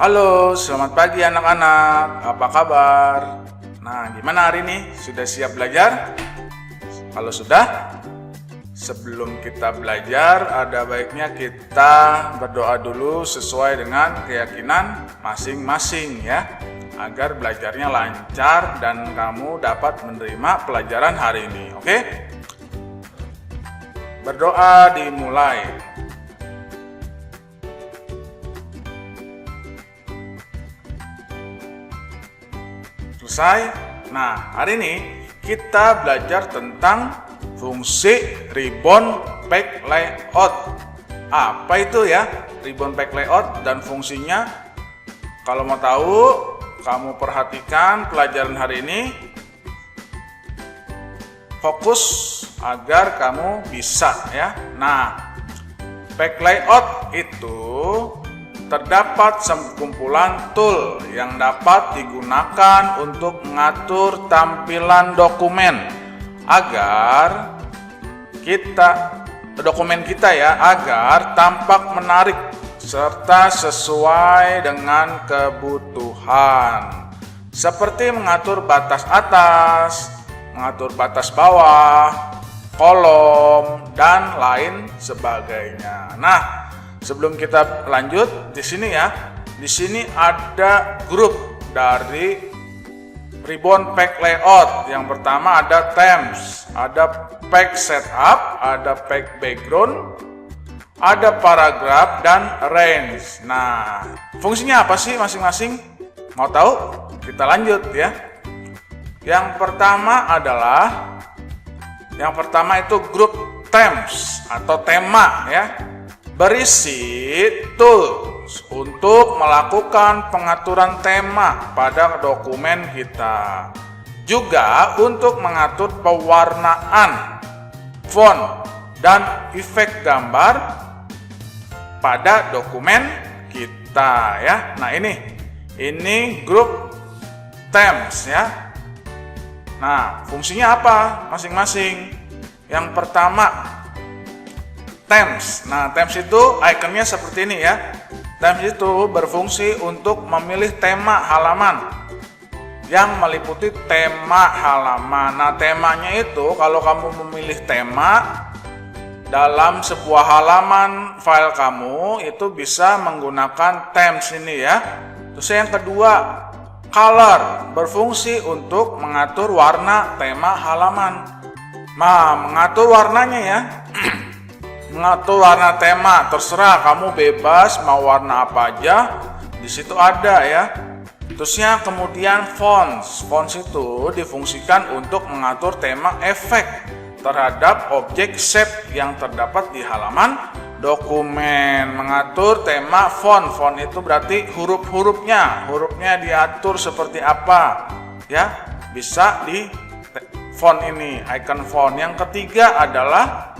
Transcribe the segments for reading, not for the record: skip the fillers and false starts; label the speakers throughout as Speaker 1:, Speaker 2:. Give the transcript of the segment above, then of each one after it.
Speaker 1: Halo, selamat pagi anak-anak. Apa kabar? Nah, gimana hari ini? Sudah siap belajar? Kalau sudah, sebelum kita belajar, ada baiknya kita berdoa dulu sesuai dengan keyakinan masing-masing ya, agar belajarnya lancar dan kamu dapat menerima pelajaran hari ini. Oke? Berdoa dimulai. Selesai. Nah, hari ini kita belajar tentang fungsi ribbon page layout. Apa itu ya ribbon page layout dan fungsinya? Kalau mau tahu, kamu perhatikan pelajaran hari ini. Fokus agar kamu bisa ya. Nah, page layout itu terdapat sekumpulan tool yang dapat digunakan untuk mengatur tampilan dokumen agar dokumen kita ya agar tampak menarik serta sesuai dengan kebutuhan. Seperti mengatur batas atas, mengatur batas bawah, kolom dan lain sebagainya. Nah, sebelum kita lanjut di sini ya, di sini ada grup dari ribbon page layout. Yang pertama ada themes, ada page setup, ada page background, ada paragraph dan range. Nah, fungsinya apa sih masing-masing? Mau tahu? Kita lanjut ya. Yang pertama itu grup themes atau tema ya. Berisi tools untuk melakukan pengaturan tema pada dokumen kita. Juga untuk mengatur pewarnaan, font, dan efek gambar pada dokumen kita ya. Nah, ini grup themes ya. Nah, fungsinya apa masing-masing? Yang pertama, themes. Nah, themes itu ikonnya seperti ini ya. Themes itu berfungsi untuk memilih tema halaman yang meliputi tema halaman. Nah, temanya itu kalau kamu memilih tema dalam sebuah halaman file kamu itu bisa menggunakan themes ini ya. Terus yang kedua, color berfungsi untuk mengatur warna tema halaman. Nah, mengatur warnanya ya. Mengatur warna tema terserah, kamu bebas mau warna apa aja, di situ ada ya. Terusnya kemudian fonts itu difungsikan untuk mengatur tema efek terhadap objek shape yang terdapat di halaman dokumen. Mengatur tema font itu berarti hurufnya diatur seperti apa ya, bisa di font ini, icon font. Yang ketiga adalah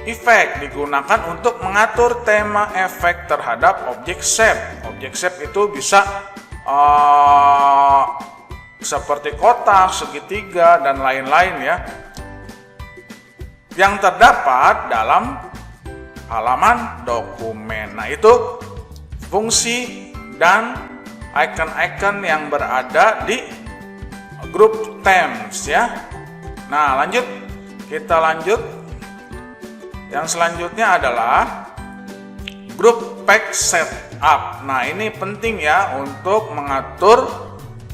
Speaker 1: efek, digunakan untuk mengatur tema efek terhadap objek shape. Objek shape itu bisa seperti kotak, segitiga, dan lain-lain ya, yang terdapat dalam halaman dokumen. Nah, itu fungsi dan icon-icon yang berada di grup themes ya. Nah, kita lanjut. Yang selanjutnya adalah grup page setup. Nah, ini penting ya untuk mengatur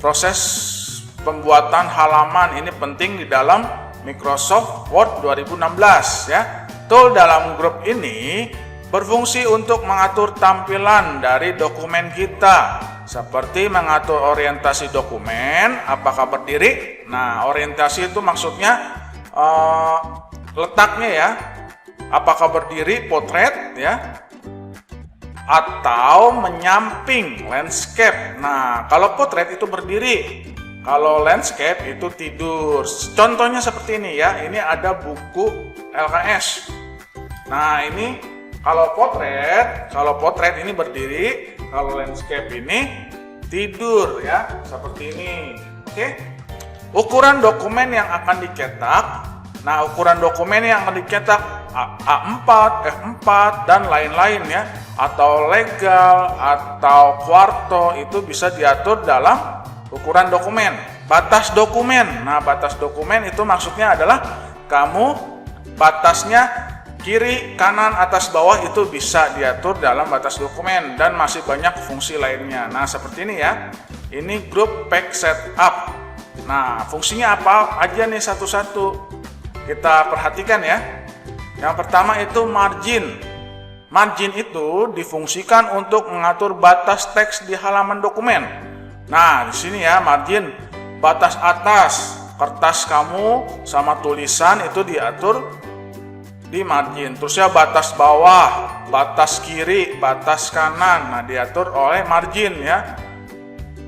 Speaker 1: proses pembuatan halaman. Ini penting di dalam Microsoft Word 2016 ya. Tool dalam grup ini berfungsi untuk mengatur tampilan dari dokumen kita, seperti mengatur orientasi dokumen, apakah berdiri. Nah, orientasi itu maksudnya letaknya ya. Apakah berdiri potret ya, atau menyamping landscape. Nah, kalau potret itu berdiri, kalau landscape itu tidur. Contohnya seperti ini ya. Ini ada buku LKS. Nah, ini kalau potret ini berdiri, kalau landscape ini tidur ya, seperti ini. Oke. Ukuran dokumen yang akan dicetak. Nah, ukuran dokumen yang akan dicetak A4, F4 dan lain-lain ya. atau legal atau quarto itu bisa diatur dalam ukuran dokumen. Batas dokumen. Nah, batas dokumen itu maksudnya adalah kamu batasnya kiri, kanan, atas, bawah itu bisa diatur dalam batas dokumen dan masih banyak fungsi lainnya. Nah, seperti ini ya. Ini grup page setup. Nah, fungsinya apa aja nih satu-satu? Kita perhatikan ya. Yang pertama itu margin. Margin itu difungsikan untuk mengatur batas teks di halaman dokumen. Nah, di sini ya margin, batas atas kertas kamu sama tulisan itu diatur di margin. Terus ya batas bawah, batas kiri, batas kanan, nah diatur oleh margin ya.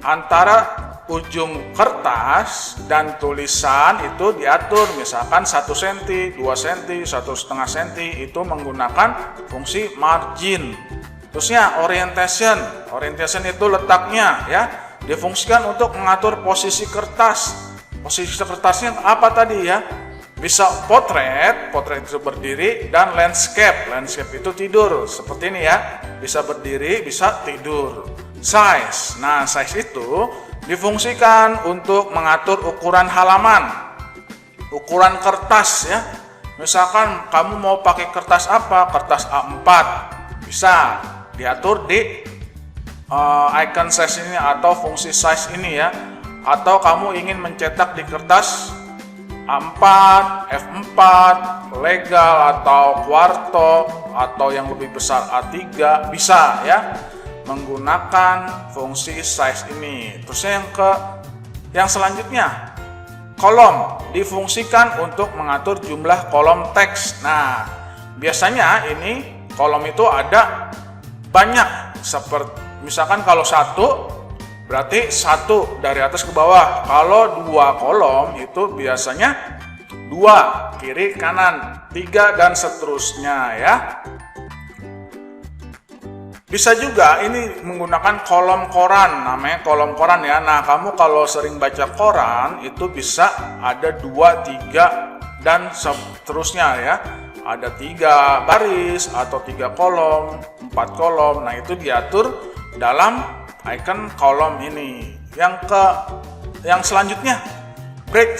Speaker 1: Antara ujung kertas dan tulisan itu diatur misalkan 1 cm, 2 cm, 1,5 cm itu menggunakan fungsi margin. Terusnya orientation. Orientation itu letaknya ya, difungsikan untuk mengatur posisi kertas. Posisi kertasnya apa tadi ya? Bisa potret itu berdiri, dan landscape itu tidur. Seperti ini ya, bisa berdiri, bisa tidur. Size, nah size itu difungsikan untuk mengatur ukuran halaman, ukuran kertas ya. Misalkan kamu mau pakai kertas apa, kertas A4, bisa diatur di icon size ini atau fungsi size ini ya. Atau kamu ingin mencetak di kertas A4, F4, legal atau quarto atau yang lebih besar A3 bisa ya menggunakan fungsi size ini. Terus yang selanjutnya kolom difungsikan untuk mengatur jumlah kolom teks. Nah, biasanya ini kolom itu ada banyak, seperti misalkan kalau satu berarti satu dari atas ke bawah. Kalau 2 kolom itu biasanya 2 kiri kanan, 3 dan seterusnya ya. Bisa juga ini menggunakan kolom koran, namanya kolom koran ya. Nah, kamu kalau sering baca koran itu bisa ada 2, 3 dan seterusnya ya. Ada 3 baris atau 3 kolom, 4 kolom. Nah, itu diatur dalam icon kolom ini. Yang selanjutnya break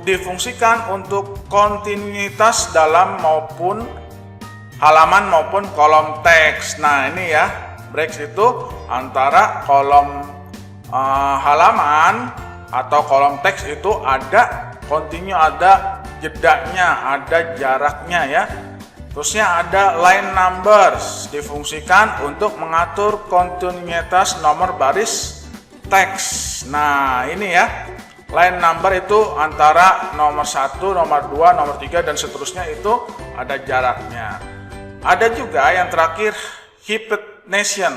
Speaker 1: difungsikan untuk kontinuitas dalam maupun halaman maupun kolom teks. Nah, ini ya, break itu antara kolom halaman atau kolom teks itu ada kontinu, ada jedanya, ada jaraknya ya. Terusnya ada line numbers difungsikan untuk mengatur kontinuitas nomor baris teks. Nah, ini ya, line number itu antara nomor 1, nomor 2, nomor 3 dan seterusnya itu ada jaraknya. Ada juga yang terakhir hyphenation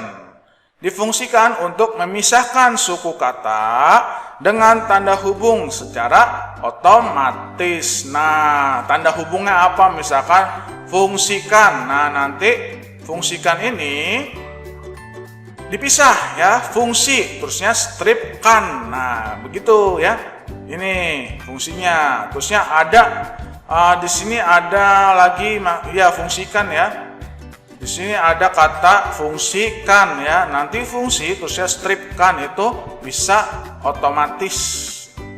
Speaker 1: difungsikan untuk memisahkan suku kata dengan tanda hubung secara otomatis. Nah, tanda hubungnya apa? Misalkan fungsikan. Nah, nanti fungsikan ini dipisah ya, fungsi terusnya stripkan. Nah, begitu ya. Ini fungsinya. Terusnya ada di sini ada lagi ya fungsikan ya. Di sini ada kata fungsikan ya. Nanti fungsi terusnya stripkan itu bisa otomatis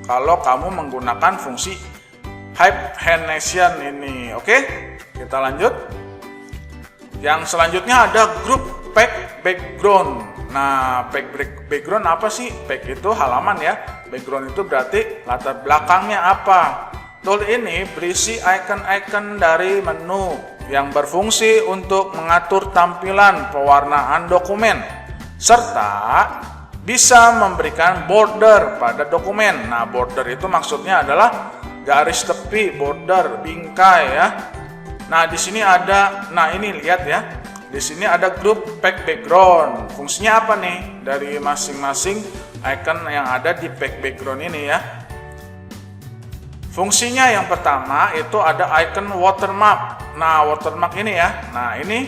Speaker 1: kalau kamu menggunakan fungsi hyphenation ini. Oke, kita lanjut. Yang selanjutnya ada grup page background. Nah, background apa sih? Page itu halaman ya. Background itu berarti latar belakangnya apa. Tool ini berisi icon-icon dari menu yang berfungsi untuk mengatur tampilan pewarnaan dokumen serta bisa memberikan border pada dokumen. Nah, border itu maksudnya adalah garis tepi, border, bingkai ya. Nah, di sini ada, nah ini lihat ya. Di sini ada grup page background. Fungsinya apa nih dari masing-masing icon yang ada di page background ini ya? Fungsinya yang pertama itu ada icon watermark. Nah, watermark ini ya. Nah, ini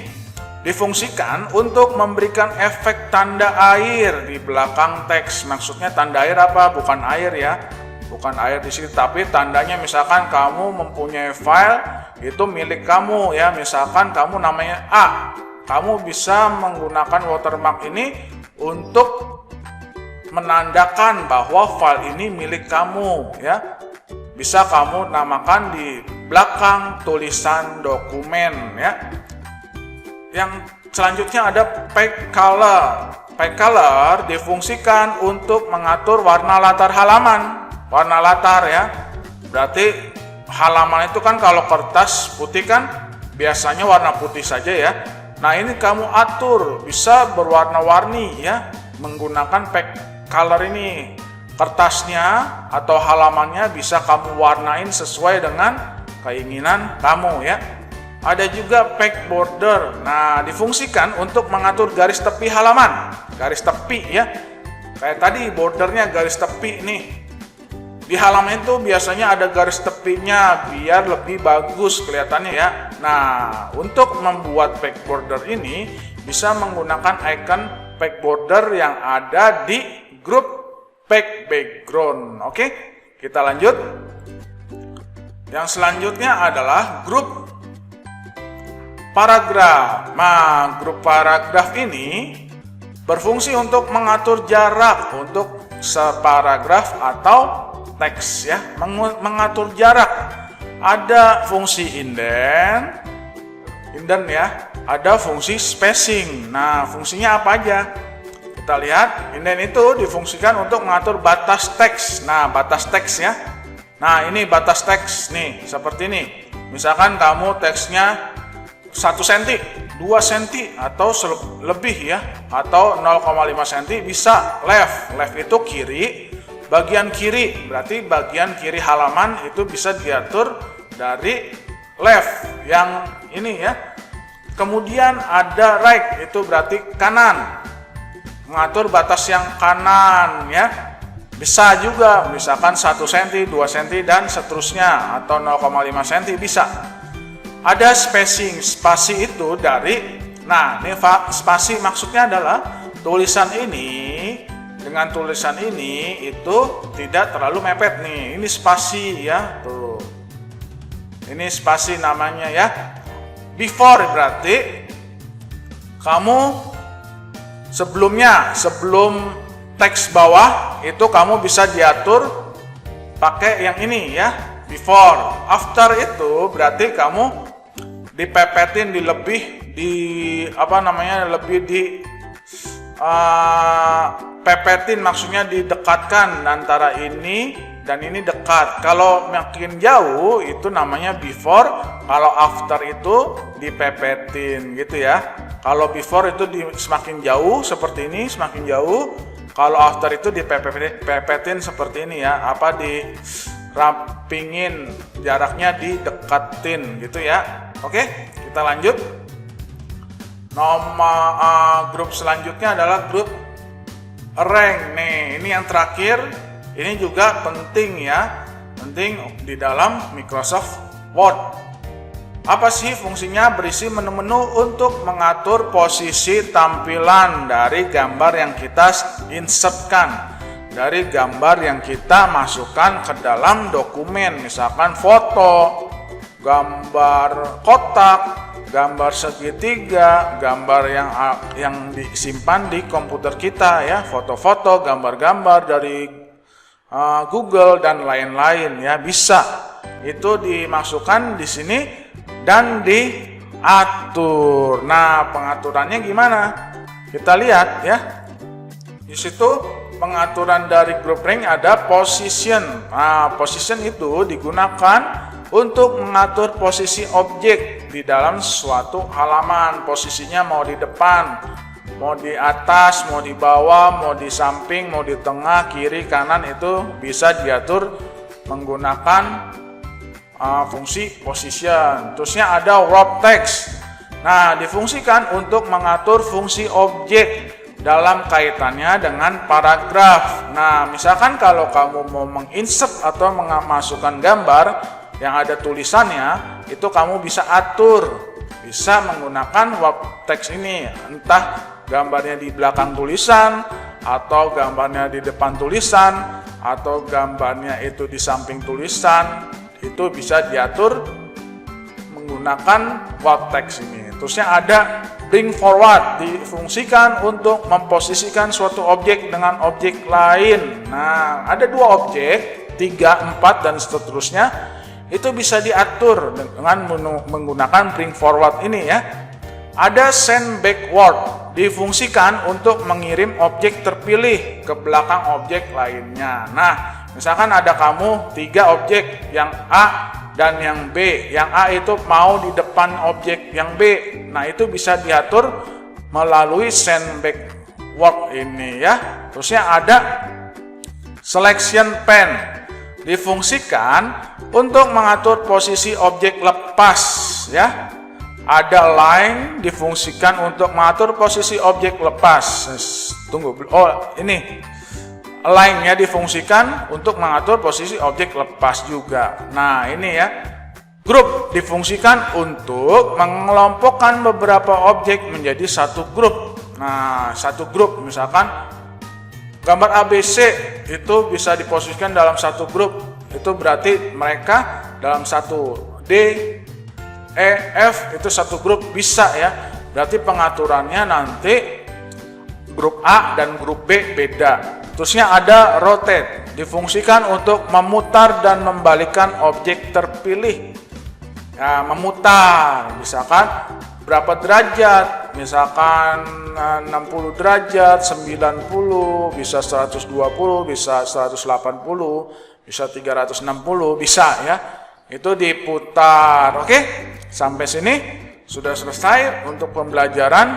Speaker 1: difungsikan untuk memberikan efek tanda air di belakang teks. Maksudnya tanda air apa? Bukan air ya. Bukan air di sini, tapi tandanya misalkan kamu mempunyai file itu milik kamu ya. Misalkan kamu namanya A. kamu bisa menggunakan watermark ini untuk menandakan bahwa file ini milik kamu ya. Bisa kamu namakan di belakang tulisan dokumen ya. Yang selanjutnya ada page color. Page color difungsikan untuk mengatur warna latar halaman. Warna latar ya. Berarti halaman itu kan kalau kertas putih kan biasanya warna putih saja ya. Nah, ini kamu atur bisa berwarna-warni ya menggunakan page color ini. Kertasnya atau halamannya bisa kamu warnain sesuai dengan keinginan kamu ya. Ada juga page border. Nah, difungsikan untuk mengatur garis tepi halaman. Garis tepi ya. Kayak tadi bordernya garis tepi nih. Di halaman itu biasanya ada garis tepinya biar lebih bagus kelihatannya ya. Nah, untuk membuat page border ini bisa menggunakan icon page border yang ada di grup page background. Oke, kita lanjut. Yang selanjutnya adalah grup paragraf. Nah, grup paragraf ini berfungsi untuk mengatur jarak untuk separagraf atau teks ya, mengatur jarak. Ada fungsi indent ya, ada fungsi spacing. Nah, fungsinya apa aja? Kita lihat, indent itu difungsikan untuk mengatur batas teks. Nah, batas teks ya. Nah, ini batas teks nih, seperti ini. Misalkan kamu teksnya 1 cm, 2 cm atau lebih ya, atau 0,5 cm bisa left. Left itu kiri, bagian kiri. Berarti bagian kiri halaman itu bisa diatur dari left yang ini ya. Kemudian ada right, itu berarti kanan. Mengatur batas yang kanan ya. Bisa juga misalkan 1 cm, 2 cm dan seterusnya atau 0,5 cm bisa. Ada spacing. Spasi itu dari, nah ini spasi maksudnya adalah tulisan ini dengan tulisan ini itu tidak terlalu mepet nih. Ini spasi ya, tuh. Ini spasi namanya ya. Before berarti kamu sebelum teks bawah itu kamu bisa diatur pakai yang ini ya, before. After itu berarti kamu dipepetin pepetin, maksudnya didekatkan antara ini dan ini dekat. Kalau makin jauh itu namanya before, kalau after itu dipepetin gitu ya. Kalau before itu semakin jauh seperti ini, semakin jauh. Kalau after itu dipepetin seperti ini ya, dirapingin, jaraknya didekatin gitu ya. Oke, kita lanjut. Grup selanjutnya adalah grup rank. Nih, ini yang terakhir. Ini juga penting ya, penting di dalam Microsoft Word. Apa sih fungsinya? Berisi menu-menu untuk mengatur posisi tampilan dari gambar yang kita insertkan, dari gambar yang kita masukkan ke dalam dokumen. Misalkan foto, gambar kotak, gambar segitiga, gambar yang disimpan di komputer kita ya, foto-foto, gambar-gambar dari Google dan lain-lain ya, bisa itu dimasukkan di sini dan diatur. Nah, pengaturannya gimana? Kita lihat ya. Di situ pengaturan dari group rank ada position. Nah, position itu digunakan untuk mengatur posisi objek di dalam suatu halaman. Posisinya mau di depan, mau di atas, mau di bawah, mau di samping, mau di tengah, kiri, kanan, itu bisa diatur menggunakan fungsi position. Terusnya ada wrap text. Nah, difungsikan untuk mengatur fungsi objek dalam kaitannya dengan paragraf. Nah, misalkan kalau kamu mau menginsert atau memasukkan gambar yang ada tulisannya, itu kamu bisa atur, bisa menggunakan wrap text ini. Entah gambarnya di belakang tulisan, atau gambarnya di depan tulisan, atau gambarnya itu di samping tulisan. Itu bisa diatur menggunakan wrap text ini. Terusnya ada bring forward difungsikan untuk memposisikan suatu objek dengan objek lain. Nah, ada dua objek, 3, 4 dan seterusnya. Itu bisa diatur dengan menggunakan bring forward ini ya. Ada send backward difungsikan untuk mengirim objek terpilih ke belakang objek lainnya. Nah, misalkan ada kamu 3 objek, yang A dan yang B. Yang A itu mau di depan objek yang B. Nah, itu bisa diatur melalui send backward ini ya. Terusnya ada selection pen difungsikan untuk mengatur posisi objek lepas ya. Ada line difungsikan untuk mengatur posisi objek lepas. Tunggu, oh ini line-nya difungsikan untuk mengatur posisi objek lepas juga. Nah, ini ya. Grup difungsikan untuk mengelompokkan beberapa objek menjadi satu grup. Nah, satu grup misalkan gambar ABC itu bisa diposisikan dalam satu grup. Itu berarti mereka dalam satu D, E, F itu satu grup bisa ya. Berarti pengaturannya nanti grup A dan grup B beda. Terusnya ada rotate difungsikan untuk memutar dan membalikkan objek terpilih. Ya, memutar misalkan berapa derajat, misalkan 60 derajat, 90, bisa 120, bisa 180, bisa 360, bisa ya. Itu diputar. Oke, sampai sini sudah selesai untuk pembelajaran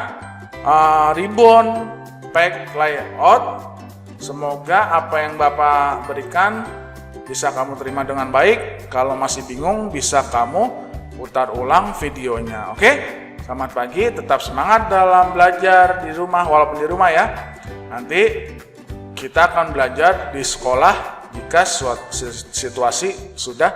Speaker 1: ribbon pack layout. Semoga apa yang Bapak berikan bisa kamu terima dengan baik. Kalau masih bingung bisa kamu putar ulang videonya. Oke? Selamat pagi, tetap semangat dalam belajar di rumah walaupun di rumah ya. Nanti kita akan belajar di sekolah jika situasi sudah